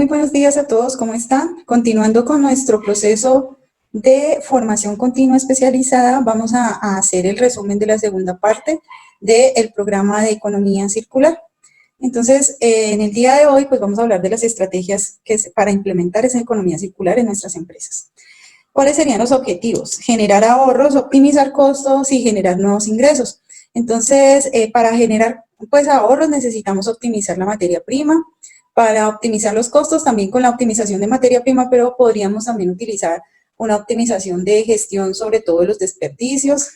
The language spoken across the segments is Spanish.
Muy buenos días a todos, ¿cómo están? Continuando con nuestro proceso de formación continua especializada, vamos a hacer el resumen de la segunda parte del programa de economía circular. Entonces, en el día de hoy, pues vamos a hablar de las estrategias para implementar esa economía circular en nuestras empresas. ¿Cuáles serían los objetivos? Generar ahorros, optimizar costos y generar nuevos ingresos. Entonces, para generar pues ahorros necesitamos optimizar la materia prima. Para optimizar los costos, también con la optimización de materia prima, pero podríamos también utilizar una optimización de gestión sobre todo de los desperdicios.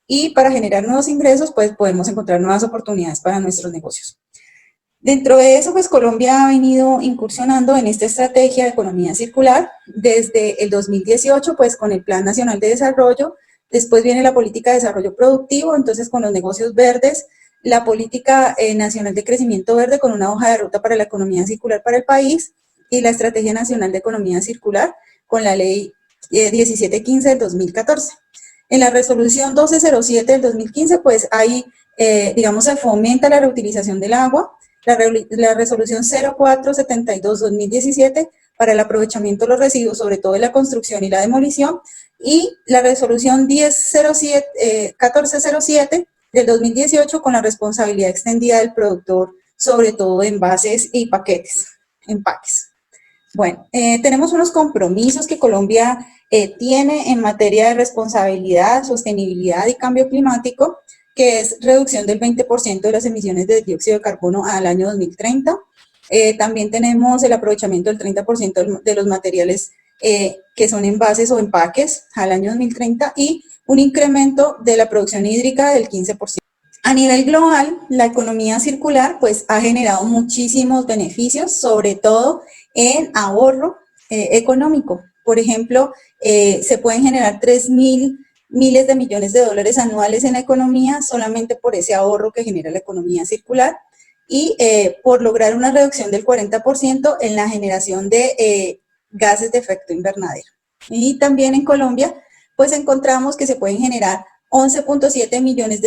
Y para generar nuevos ingresos, pues podemos encontrar nuevas oportunidades para nuestros negocios. Dentro de eso, pues Colombia ha venido incursionando en esta estrategia de economía circular desde el 2018, pues con el Plan Nacional de Desarrollo. Después viene la política de desarrollo productivo, entonces con los negocios verdes, la política nacional de crecimiento verde con una hoja de ruta para la economía circular para el país y la estrategia nacional de economía circular con la ley 1715 del 2014. En la resolución 1207 del 2015, pues ahí, digamos, se fomenta la reutilización del agua, la resolución 0472-2017 para el aprovechamiento de los residuos, sobre todo en la construcción y la demolición, y la resolución 1407 del 2018 con la responsabilidad extendida del productor, sobre todo de envases y empaques. Bueno, tenemos unos compromisos que Colombia tiene en materia de responsabilidad, sostenibilidad y cambio climático, que es reducción del 20% de las emisiones de dióxido de carbono al año 2030. También tenemos el aprovechamiento del 30% de los materiales que son envases o empaques al año 2030 y un incremento de la producción hídrica del 15%. A nivel global, la economía circular pues ha generado muchísimos beneficios, sobre todo en ahorro económico. Por ejemplo, se pueden generar 3.000 miles de millones de dólares anuales en la economía solamente por ese ahorro que genera la economía circular y por lograr una reducción del 40% en la generación de gases de efecto invernadero. Y también en Colombia, pues encontramos que se pueden generar 11.7 millones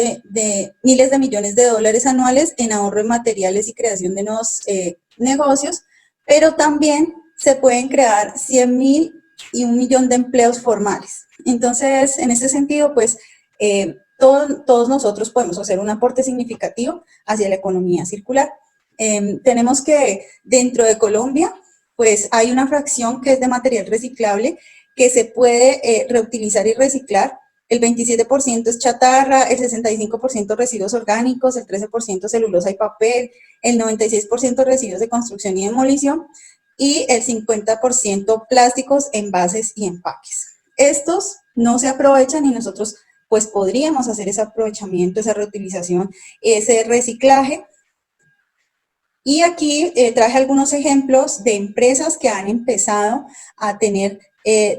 miles de millones de dólares anuales en ahorro de materiales y creación de nuevos negocios, pero también se pueden crear 100.000 y 1.000.000 de empleos formales. Entonces, en ese sentido, pues, todos nosotros podemos hacer un aporte significativo hacia la economía circular. Tenemos que dentro de Colombia, pues hay una fracción que es de material reciclable que se puede reutilizar y reciclar. El 27% es chatarra, el 65% residuos orgánicos, el 13% celulosa y papel, el 96% residuos de construcción y demolición y el 50% plásticos, envases y empaques. Estos no se aprovechan y nosotros pues podríamos hacer ese aprovechamiento, esa reutilización, ese reciclaje. Y aquí traje algunos ejemplos de empresas que han empezado a tener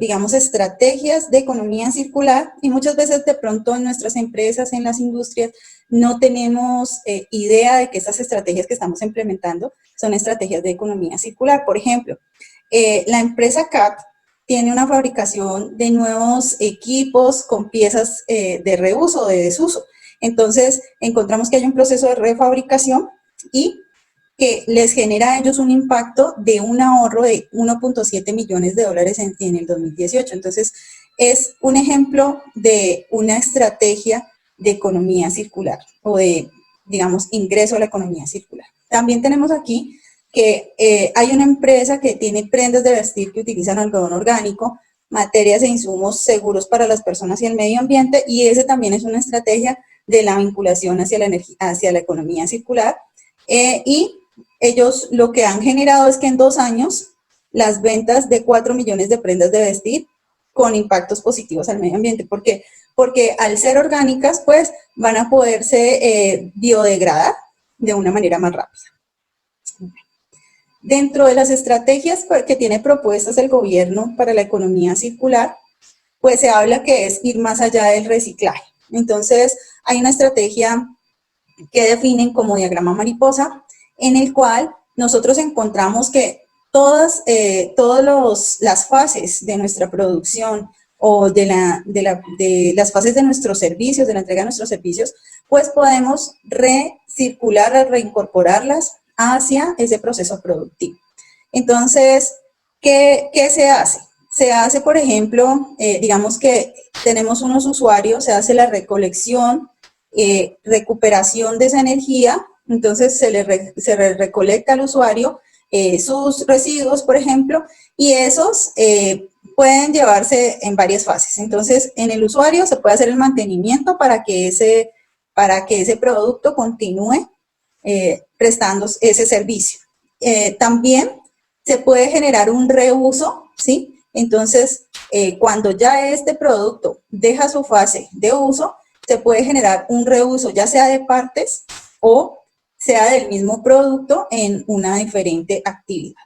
digamos, estrategias de economía circular y muchas veces de pronto en nuestras empresas, en las industrias, no tenemos idea de que estas estrategias que estamos implementando son estrategias de economía circular. Por ejemplo, la empresa CAT tiene una fabricación de nuevos equipos con piezas de reuso o de desuso. Entonces, encontramos que hay un proceso de refabricación y que les genera a ellos un impacto de un ahorro de 1.7 millones de dólares en el 2018. Entonces, es un ejemplo de una estrategia de economía circular o de, digamos, ingreso a la economía circular. También tenemos aquí que hay una empresa que tiene prendas de vestir que utilizan algodón orgánico, materias e insumos seguros para las personas y el medio ambiente, y ese también es una estrategia de la vinculación hacia la energía, hacia la economía circular. Y ellos lo que han generado es que en 2 años las ventas de 4 millones de prendas de vestir con impactos positivos al medio ambiente. ¿Por qué? Porque al ser orgánicas, pues van a poderse biodegradar de una manera más rápida. Dentro de las estrategias que tiene propuestas el gobierno para la economía circular, pues se habla que es ir más allá del reciclaje. Entonces, hay una estrategia que definen como diagrama mariposa, en el cual nosotros encontramos que todas las fases de nuestra producción o de las fases de nuestros servicios, de la entrega de nuestros servicios, pues podemos recircular, reincorporarlas hacia ese proceso productivo. Entonces, ¿qué se hace? Se hace, por ejemplo, digamos que tenemos unos usuarios, se hace la recolección, recuperación de esa energía, entonces se le recolecta al usuario sus residuos, por ejemplo, y esos pueden llevarse en varias fases. Entonces, en el usuario se puede hacer el mantenimiento para que ese producto continúe prestando ese servicio. También se puede generar un reuso, ¿sí? Entonces, cuando ya este producto deja su fase de uso, se puede generar un reuso, ya sea de partes o sea del mismo producto en una diferente actividad.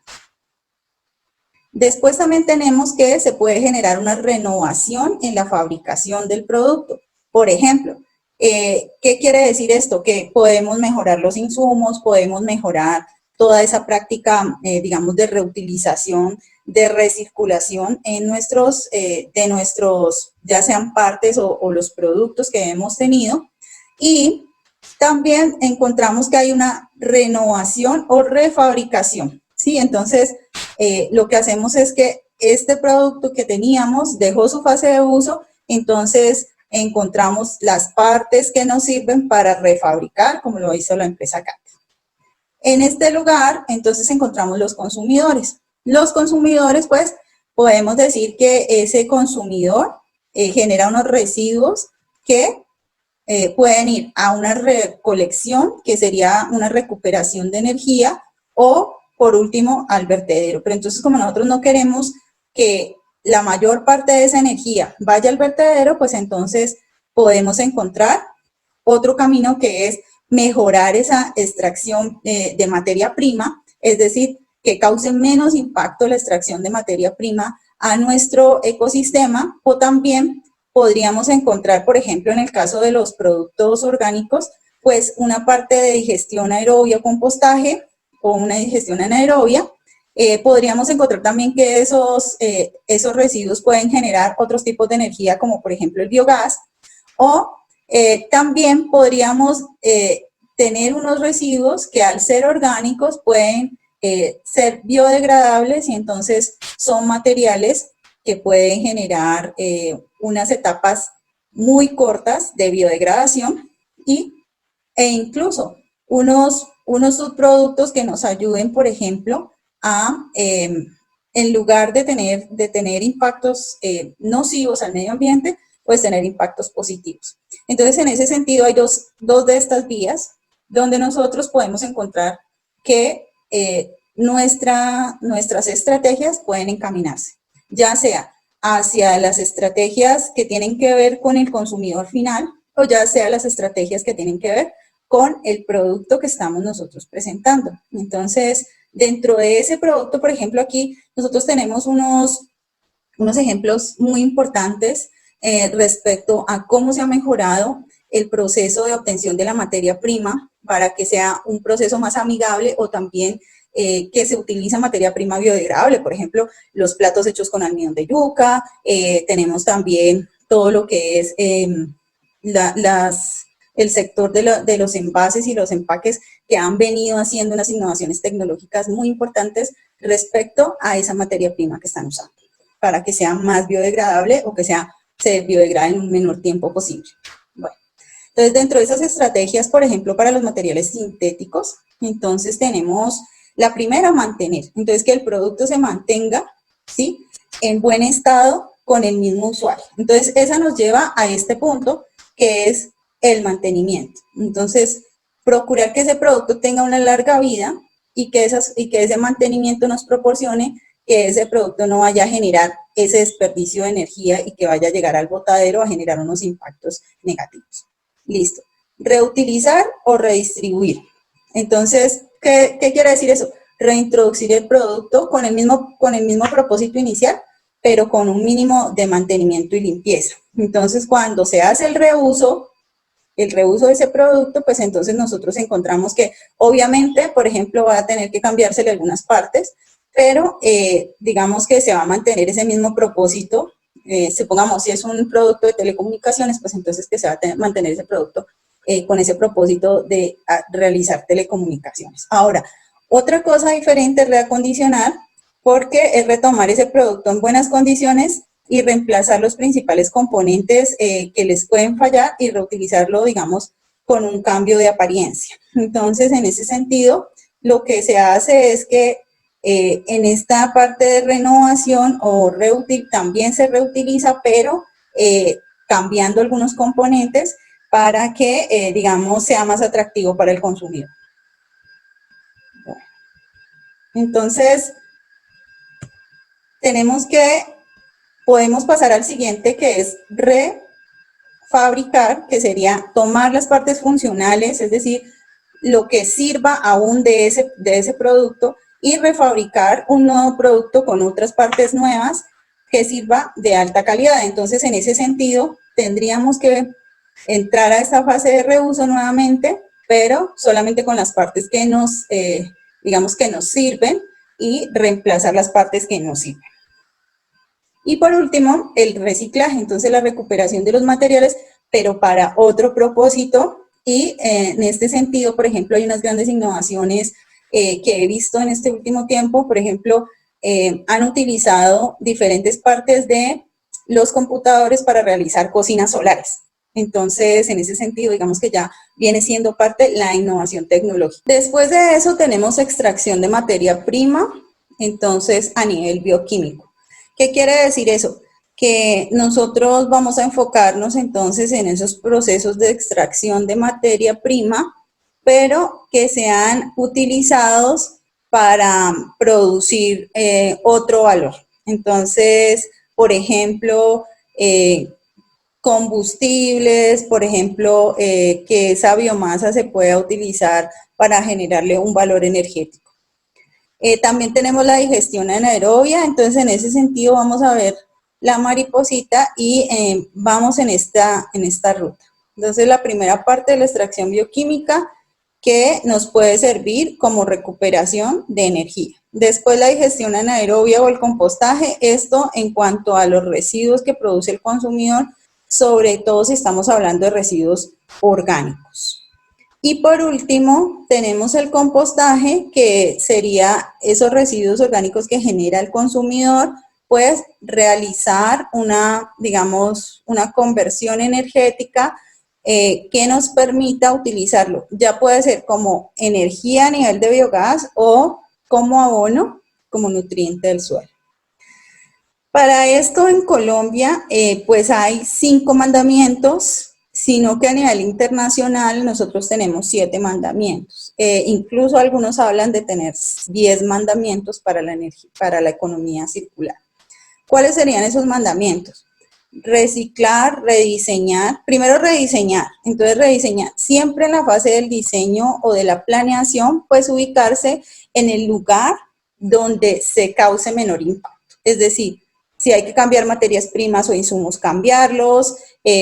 Después también tenemos que se puede generar una renovación en la fabricación del producto. Por ejemplo, ¿qué quiere decir esto? Que podemos mejorar los insumos, podemos mejorar toda esa práctica, digamos, de reutilización, de recirculación en de nuestros, ya sean partes o los productos que hemos tenido. Y también encontramos que hay una renovación o refabricación, ¿sí? Entonces, lo que hacemos es que este producto que teníamos dejó su fase de uso, entonces encontramos las partes que nos sirven para refabricar, como lo hizo la empresa CAT. En este lugar, entonces encontramos los consumidores. Los consumidores, pues, podemos decir que ese consumidor genera unos residuos que pueden ir a una recolección, que sería una recuperación de energía, o por último al vertedero. Pero entonces, como nosotros no queremos que la mayor parte de esa energía vaya al vertedero, pues entonces podemos encontrar otro camino, que es mejorar esa extracción de materia prima, es decir, que cause menos impacto la extracción de materia prima a nuestro ecosistema. O también podríamos encontrar, por ejemplo, en el caso de los productos orgánicos, pues una parte de digestión aerobia o compostaje, o una digestión anaerobia. Podríamos encontrar también que esos residuos pueden generar otros tipos de energía, como por ejemplo el biogás, o también podríamos tener unos residuos que, al ser orgánicos, pueden ser biodegradables, y entonces son materiales que pueden generar unas etapas muy cortas de biodegradación, e incluso unos subproductos que nos ayuden, por ejemplo, a, en lugar de tener impactos nocivos al medio ambiente, pues tener impactos positivos. Entonces, en ese sentido, hay dos de estas vías donde nosotros podemos encontrar que nuestras estrategias pueden encaminarse, ya sea hacia las estrategias que tienen que ver con el consumidor final, o ya sea las estrategias que tienen que ver con el producto que estamos nosotros presentando. Entonces, dentro de ese producto, por ejemplo, aquí nosotros tenemos unos ejemplos muy importantes respecto a cómo se ha mejorado el proceso de obtención de la materia prima para que sea un proceso más amigable, o también que se utiliza materia prima biodegradable. Por ejemplo, los platos hechos con almidón de yuca. Tenemos también todo lo que es el sector de los envases y los empaques, que han venido haciendo unas innovaciones tecnológicas muy importantes respecto a esa materia prima que están usando, para que sea más biodegradable, o que se biodegrade en un menor tiempo posible. Bueno, entonces, dentro de esas estrategias, por ejemplo, para los materiales sintéticos, entonces tenemos la primera, mantener. Entonces, que el producto se mantenga, ¿sí?, en buen estado con el mismo usuario. Entonces, esa nos lleva a este punto, que es el mantenimiento. Entonces, procurar que ese producto tenga una larga vida, y que ese mantenimiento nos proporcione que ese producto no vaya a generar ese desperdicio de energía y que vaya a llegar al botadero a generar unos impactos negativos. Listo. Reutilizar o redistribuir. Entonces, ¿qué quiere decir eso? Reintroducir el producto con el mismo propósito inicial, pero con un mínimo de mantenimiento y limpieza. Entonces, cuando se hace el reuso de ese producto, pues entonces nosotros encontramos que, obviamente, por ejemplo, va a tener que cambiársele algunas partes, pero digamos que se va a mantener ese mismo propósito. Supongamos, si es un producto de telecomunicaciones, pues entonces que se va a mantener ese producto con ese propósito de realizar telecomunicaciones. Ahora, Otra cosa diferente es reacondicionar, porque es retomar ese producto en buenas condiciones y reemplazar los principales componentes que les pueden fallar y reutilizarlo, digamos, con un cambio de apariencia. Entonces, en ese sentido, lo que se hace es que en esta parte de renovación o también se reutiliza, pero cambiando algunos componentes para que, digamos, sea más atractivo para el consumidor. Bueno, entonces, podemos pasar al siguiente, que es refabricar, que sería tomar las partes funcionales, es decir, lo que sirva aún de ese producto, y refabricar un nuevo producto con otras partes nuevas que sirva de alta calidad. Entonces, en ese sentido, tendríamos que entrar a esta fase de reuso nuevamente, pero solamente con las partes que digamos que nos sirven, y reemplazar las partes que no sirven. Y por último, el reciclaje, entonces la recuperación de los materiales, pero para otro propósito. Y en este sentido, por ejemplo, hay unas grandes innovaciones que he visto en este último tiempo. Por ejemplo, han utilizado diferentes partes de los computadores para realizar cocinas solares. Entonces, en ese sentido, digamos que ya viene siendo parte de la innovación tecnológica. Después de eso tenemos extracción de materia prima, entonces a nivel bioquímico. ¿Qué quiere decir eso? Que nosotros vamos a enfocarnos entonces en esos procesos de extracción de materia prima, pero que sean utilizados para producir otro valor. Entonces, por ejemplo, combustibles, por ejemplo, que esa biomasa se pueda utilizar para generarle un valor energético. También tenemos la digestión anaerobia, entonces en ese sentido vamos a ver la mariposita y vamos en esta ruta. Entonces la primera parte de la extracción bioquímica, que nos puede servir como recuperación de energía. Después la digestión anaerobia o el compostaje, esto en cuanto a los residuos que produce el consumidor, sobre todo si estamos hablando de residuos orgánicos. Y por último, tenemos el compostaje, que sería esos residuos orgánicos que genera el consumidor, pues realizar digamos, una conversión energética que nos permita utilizarlo. Ya puede ser como energía a nivel de biogás o como abono, como nutriente del suelo. Para esto en Colombia, pues hay 5 mandamientos, sino que a nivel internacional nosotros tenemos 7 mandamientos. Incluso algunos hablan de tener 10 mandamientos para la economía circular. ¿Cuáles serían esos mandamientos? Reciclar, rediseñar. Primero rediseñar. Entonces rediseñar siempre en la fase del diseño o de la planeación, pues ubicarse en el lugar donde se cause menor impacto. Es decir, si hay que cambiar materias primas o insumos, cambiarlos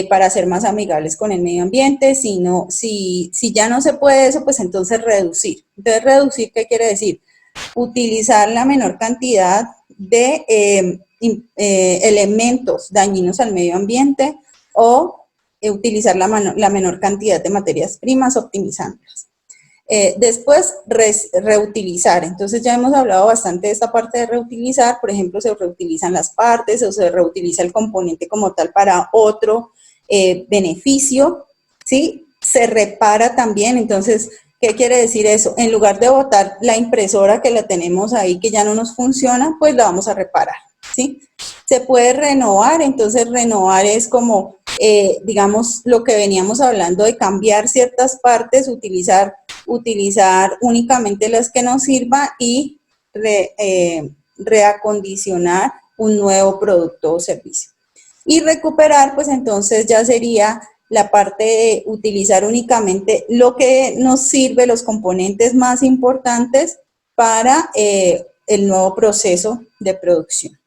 para ser más amigables con el medio ambiente. Si ya no se puede eso, pues entonces reducir. Entonces, reducir, ¿qué quiere decir? Utilizar la menor cantidad de elementos dañinos al medio ambiente, o utilizar la menor cantidad de materias primas, optimizándolas. Después, reutilizar. Entonces ya hemos hablado bastante de esta parte de reutilizar. Por ejemplo, se reutilizan las partes o se reutiliza el componente como tal para otro beneficio, ¿sí? Se repara también. Entonces, ¿qué quiere decir eso? En lugar de botar la impresora que la tenemos ahí, que ya no nos funciona, pues la vamos a reparar, ¿sí? Se puede renovar. Entonces renovar es como, digamos, lo que veníamos hablando de cambiar ciertas partes, utilizar únicamente las que nos sirvan y reacondicionar un nuevo producto o servicio. Y recuperar, pues entonces ya sería la parte de utilizar únicamente lo que nos sirve, los componentes más importantes para el nuevo proceso de producción.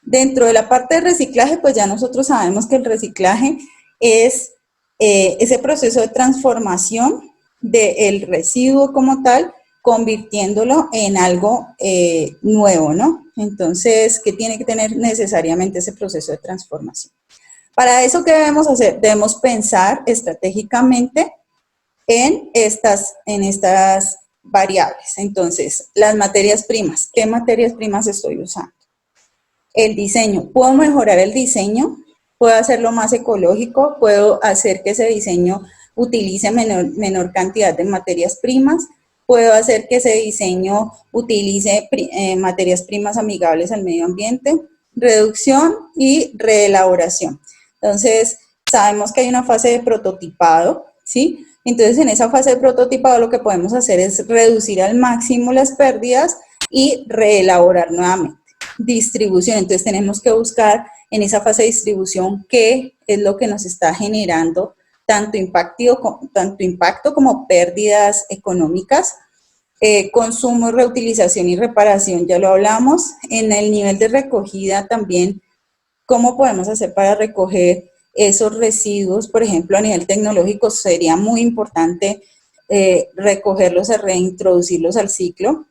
Dentro de la parte de reciclaje, pues ya nosotros sabemos que el reciclaje es ese proceso de transformación del residuo como tal, convirtiéndolo en algo nuevo, ¿no? Entonces, ¿qué tiene que tener necesariamente ese proceso de transformación? Para eso, ¿qué debemos hacer? Debemos pensar estratégicamente en estas variables. Entonces, las materias primas. ¿Qué materias primas estoy usando? El diseño. ¿Puedo mejorar el diseño? ¿Puedo hacerlo más ecológico? ¿Puedo hacer que ese diseño utilice menor cantidad de materias primas? ¿Puedo hacer que ese diseño utilice materias primas amigables al medio ambiente? Reducción y reelaboración. Entonces, sabemos que hay una fase de prototipado, ¿sí? Entonces, en esa fase de prototipado lo que podemos hacer es reducir al máximo las pérdidas y reelaborar nuevamente. Distribución, entonces tenemos que buscar en esa fase de distribución qué es lo que nos está generando tanto impacto como pérdidas económicas. Consumo, reutilización y reparación, ya lo hablamos. En el nivel de recogida también, ¿cómo podemos hacer para recoger esos residuos? Por ejemplo, a nivel tecnológico sería muy importante recogerlos, reintroducirlos al ciclo.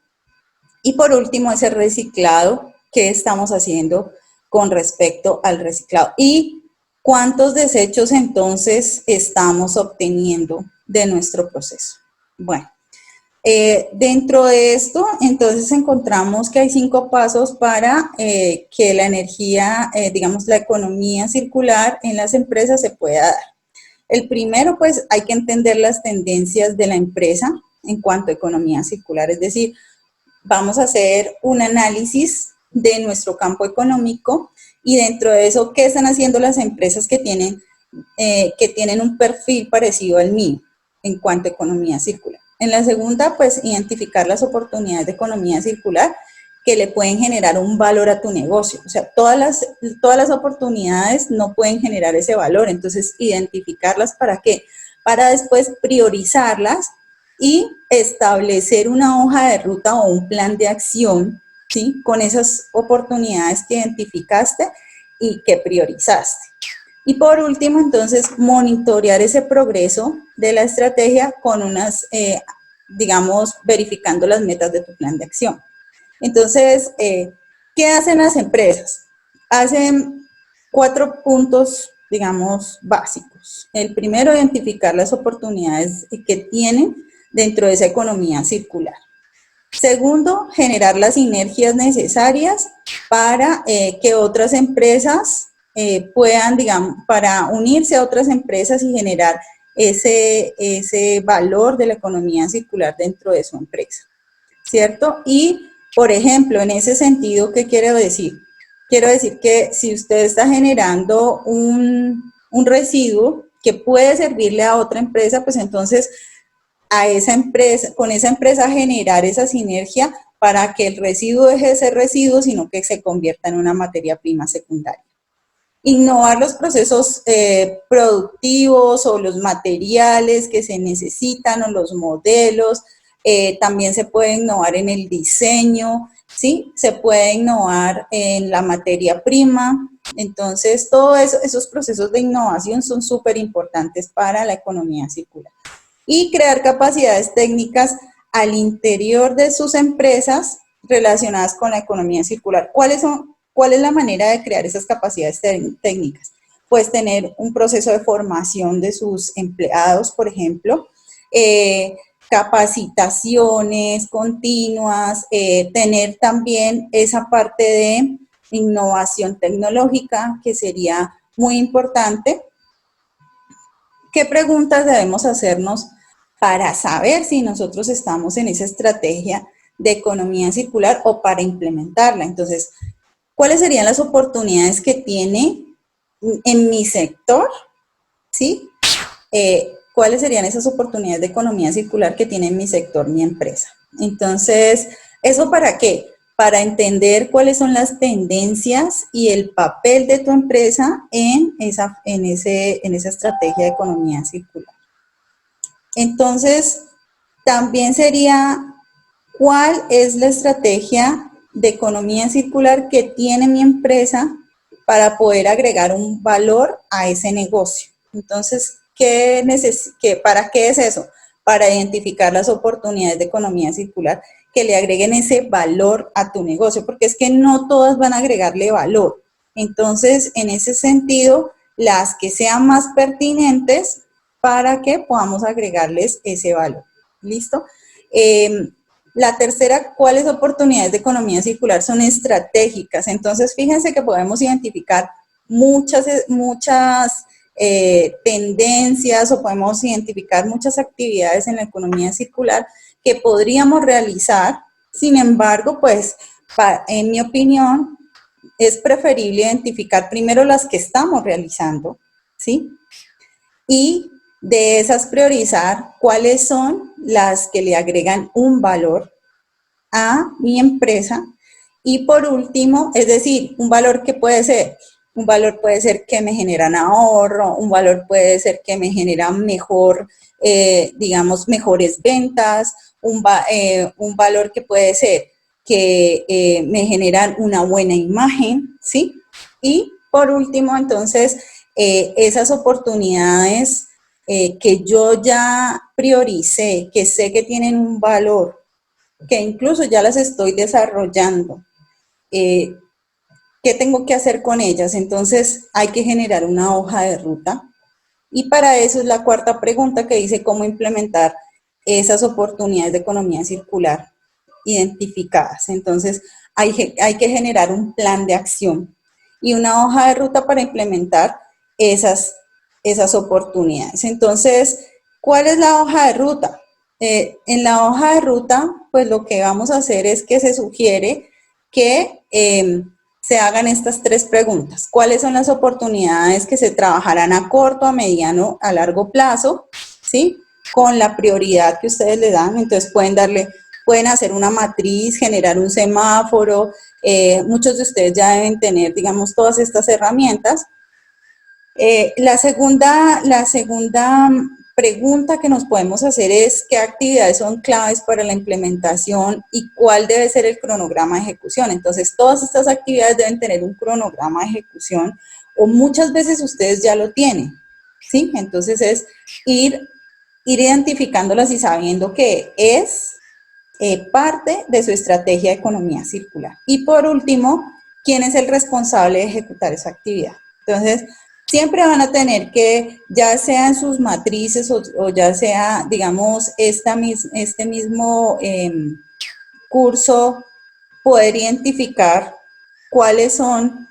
Y por último, ese reciclado, ¿qué estamos haciendo con respecto al reciclado? Y cuántos desechos entonces estamos obteniendo de nuestro proceso. Bueno, dentro de esto, entonces encontramos que hay 5 pasos para que la energía, digamos, la economía circular en las empresas se pueda dar. El primero, pues, hay que entender las tendencias de la empresa en cuanto a economía circular, es decir, vamos a hacer un análisis de nuestro campo económico y dentro de eso, ¿qué están haciendo las empresas que tienen un perfil parecido al mío en cuanto a economía circular? En la segunda, pues, identificar las oportunidades de economía circular que le pueden generar un valor a tu negocio. O sea, todas las oportunidades no pueden generar ese valor, entonces identificarlas ¿para qué? Para después priorizarlas y establecer una hoja de ruta o un plan de acción, ¿sí? Con esas oportunidades que identificaste y que priorizaste. Y por último, entonces, monitorear ese progreso de la estrategia con unas, digamos, verificando las metas de tu plan de acción. Entonces, ¿qué hacen las empresas? Hacen 4 puntos, digamos, básicos. El primero, identificar las oportunidades que tienen dentro de esa economía circular. Segundo, generar las sinergias necesarias para que otras empresas puedan, digamos, para unirse a otras empresas y generar ese valor de la economía circular dentro de su empresa, ¿cierto? Y, por ejemplo, en ese sentido, ¿qué quiero decir? Quiero decir que si usted está generando un residuo que puede servirle a otra empresa, pues entonces a esa empresa, con esa empresa generar esa sinergia para que el residuo deje de ser residuo, sino que se convierta en una materia prima secundaria. Innovar los procesos productivos o los materiales que se necesitan o los modelos. También se puede innovar en el diseño, ¿sí? Se puede innovar en la materia prima. Entonces, todos esos procesos de innovación son súper importantes para la economía circular. Y crear capacidades técnicas al interior de sus empresas relacionadas con la economía circular. ¿Cuál es la manera de crear esas capacidades técnicas? Pues tener un proceso de formación de sus empleados, por ejemplo, capacitaciones continuas, tener también esa parte de innovación tecnológica que sería muy importante. ¿Qué preguntas debemos hacernos para saber si nosotros estamos en esa estrategia de economía circular o para implementarla? Entonces, ¿cuáles serían las oportunidades que tiene en mi sector? ¿Sí? ¿Cuáles serían esas oportunidades de economía circular que tiene en mi sector, mi empresa? Entonces, ¿eso para qué? Para entender cuáles son las tendencias y el papel de tu empresa en esa estrategia de economía circular. Entonces, también sería, ¿cuál es la estrategia de economía circular que tiene mi empresa para poder agregar un valor a ese negocio? Entonces, ¿para qué es eso? Para identificar las oportunidades de economía circular que le agreguen ese valor a tu negocio, porque es que no todas van a agregarle valor. Entonces, en ese sentido, las que sean más pertinentes para que podamos agregarles ese valor. ¿Listo? La tercera, ¿cuáles oportunidades de economía circular son estratégicas? Entonces, fíjense que podemos identificar muchas tendencias o podemos identificar muchas actividades en la economía circular que podríamos realizar. Sin embargo, pues, en mi opinión, es preferible identificar primero las que estamos realizando, ¿sí? Y de esas priorizar cuáles son las que le agregan un valor a mi empresa. Y por último, es decir, un valor que puede ser, un valor puede ser que me generan ahorro, un valor puede ser que me generan mejor, digamos, mejores ventas, un valor que puede ser que me generan una buena imagen, ¿sí? Y por último, entonces, esas oportunidades que yo ya prioricé, que sé que tienen un valor, que incluso ya las estoy desarrollando, eh, ¿qué tengo que hacer con ellas? Entonces hay que generar una hoja de ruta y para eso es la cuarta pregunta que dice cómo implementar esas oportunidades de economía circular identificadas. Entonces hay que generar un plan de acción y una hoja de ruta para implementar esas oportunidades. Entonces, ¿cuál es la hoja de ruta? En la hoja de ruta, pues lo que vamos a hacer es que se sugiere que se hagan estas tres preguntas. ¿Cuáles son las oportunidades que se trabajarán a corto, a mediano, a largo plazo? ¿Sí? Con la prioridad que ustedes le dan. Entonces pueden hacer una matriz, generar un semáforo. Muchos de ustedes ya deben tener, digamos, todas estas herramientas. La segunda pregunta que nos podemos hacer es qué actividades son claves para la implementación y cuál debe ser el cronograma de ejecución. Entonces, todas estas actividades deben tener un cronograma de ejecución o muchas veces ustedes ya lo tienen, ¿sí? Entonces, es ir identificándolas y sabiendo que es parte de su estrategia de economía circular. Y por último, ¿quién es el responsable de ejecutar esa actividad? Entonces, siempre van a tener que, ya sea en sus matrices o ya sea, digamos, este mismo curso, poder identificar cuáles son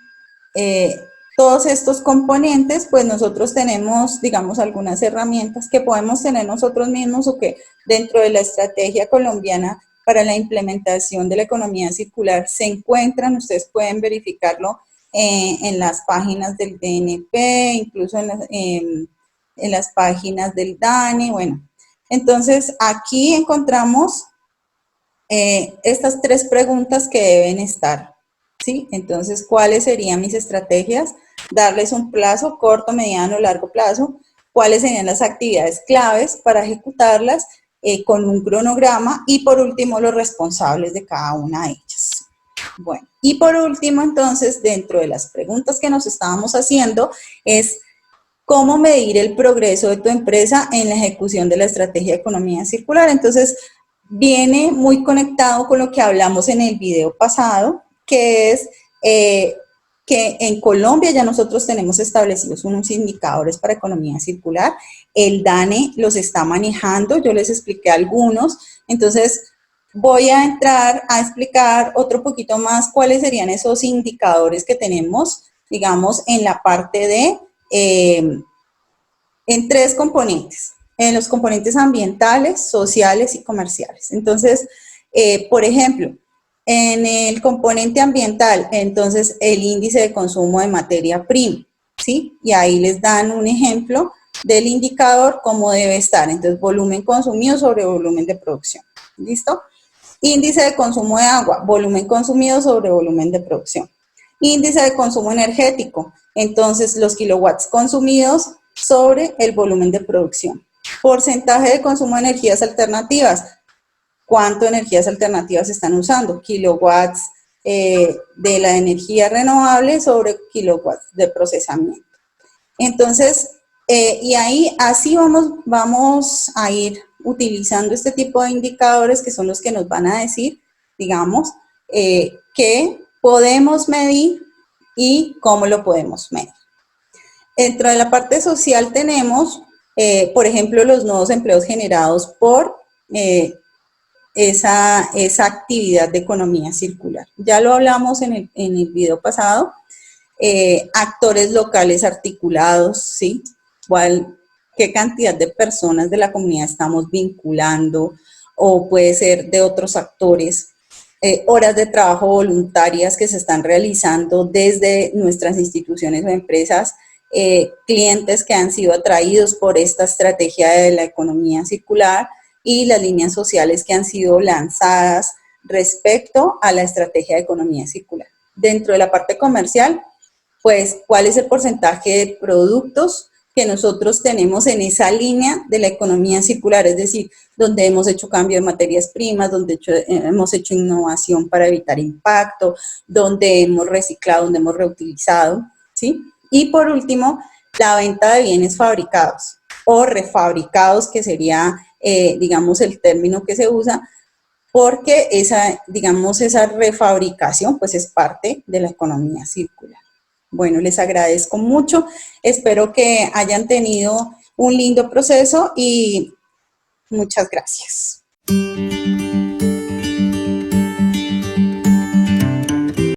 todos estos componentes, pues nosotros tenemos, digamos, algunas herramientas que podemos tener nosotros mismos o que dentro de la estrategia colombiana para la implementación de la economía circular se encuentran. Ustedes pueden verificarlo en las páginas del DNP, incluso en las páginas del DANE, bueno. Entonces, aquí encontramos estas tres preguntas que deben estar, ¿sí? Entonces, ¿cuáles serían mis estrategias? Darles un plazo corto, mediano, largo plazo. ¿Cuáles serían las actividades claves para ejecutarlas con un cronograma? Y por último, los responsables de cada una de ellas. Bueno, y por último, entonces, dentro de las preguntas que nos estábamos haciendo es cómo medir el progreso de tu empresa en la ejecución de la estrategia de economía circular. Entonces, viene muy conectado con lo que hablamos en el video pasado, que es que en Colombia ya nosotros tenemos establecidos unos indicadores para economía circular. El DANE los está manejando, yo les expliqué algunos. Entonces, voy a entrar a explicar otro poquito más cuáles serían esos indicadores que tenemos, digamos, en la parte de en tres componentes, en los componentes ambientales, sociales y comerciales. Entonces, por ejemplo, en el componente ambiental, entonces el índice de consumo de materia prima, ¿sí? Y ahí les dan un ejemplo del indicador, cómo debe estar. Entonces, volumen consumido sobre volumen de producción. ¿Listo? Índice de consumo de agua, volumen consumido sobre volumen de producción. Índice de consumo energético, entonces los kilowatts consumidos sobre el volumen de producción. Porcentaje de consumo de energías alternativas, cuánto energías alternativas están usando, kilowatts de la energía renovable sobre kilowatts de procesamiento. Entonces, y ahí así vamos a ir utilizando este tipo de indicadores que son los que nos van a decir, digamos, qué podemos medir y cómo lo podemos medir. Dentro de la parte social tenemos, por ejemplo, los nuevos empleos generados por esa actividad de economía circular. Ya lo hablamos en el video pasado. Actores locales articulados, ¿sí? ¿Qué cantidad de personas de la comunidad estamos vinculando? O puede ser de otros actores. Horas de trabajo voluntarias que se están realizando desde nuestras instituciones o empresas, clientes que han sido atraídos por esta estrategia de la economía circular y las líneas sociales que han sido lanzadas respecto a la estrategia de economía circular. Dentro de la parte comercial, pues, ¿cuál es el porcentaje de productos que nosotros tenemos en esa línea de la economía circular? Es decir, donde hemos hecho cambio de materias primas, donde hemos hecho innovación para evitar impacto, donde hemos reciclado, donde hemos reutilizado, ¿sí? Y por último, la venta de bienes fabricados o refabricados, que sería, digamos, el término que se usa, porque digamos, esa refabricación pues es parte de la economía circular. Bueno, les agradezco mucho, espero que hayan tenido un lindo proceso y muchas gracias.